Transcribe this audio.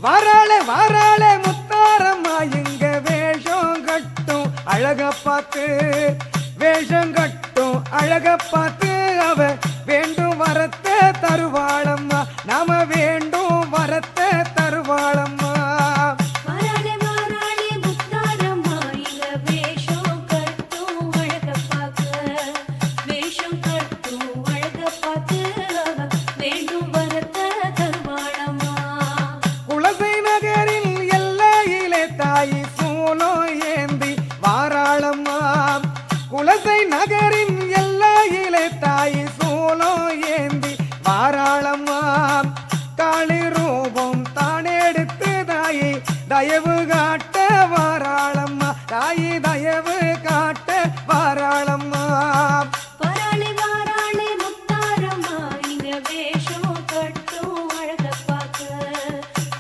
வாராளே வாராளே முத்தாரம்மா இங்க வேஷம் கட்டும் அழக பார்த்து வேஷம் கட்டும் அழக பார்த்து அவ வேண்டும் வரத்தை தருவாளம்மா நாம வேண்டும் வரத்தை தருவாளம்மா குலசை நகரின் எல்லையிலே தாய் சூலம் ஏந்தி வாராளம்மா காளி ரூபம் தான் எடுத்து தாயை தயவு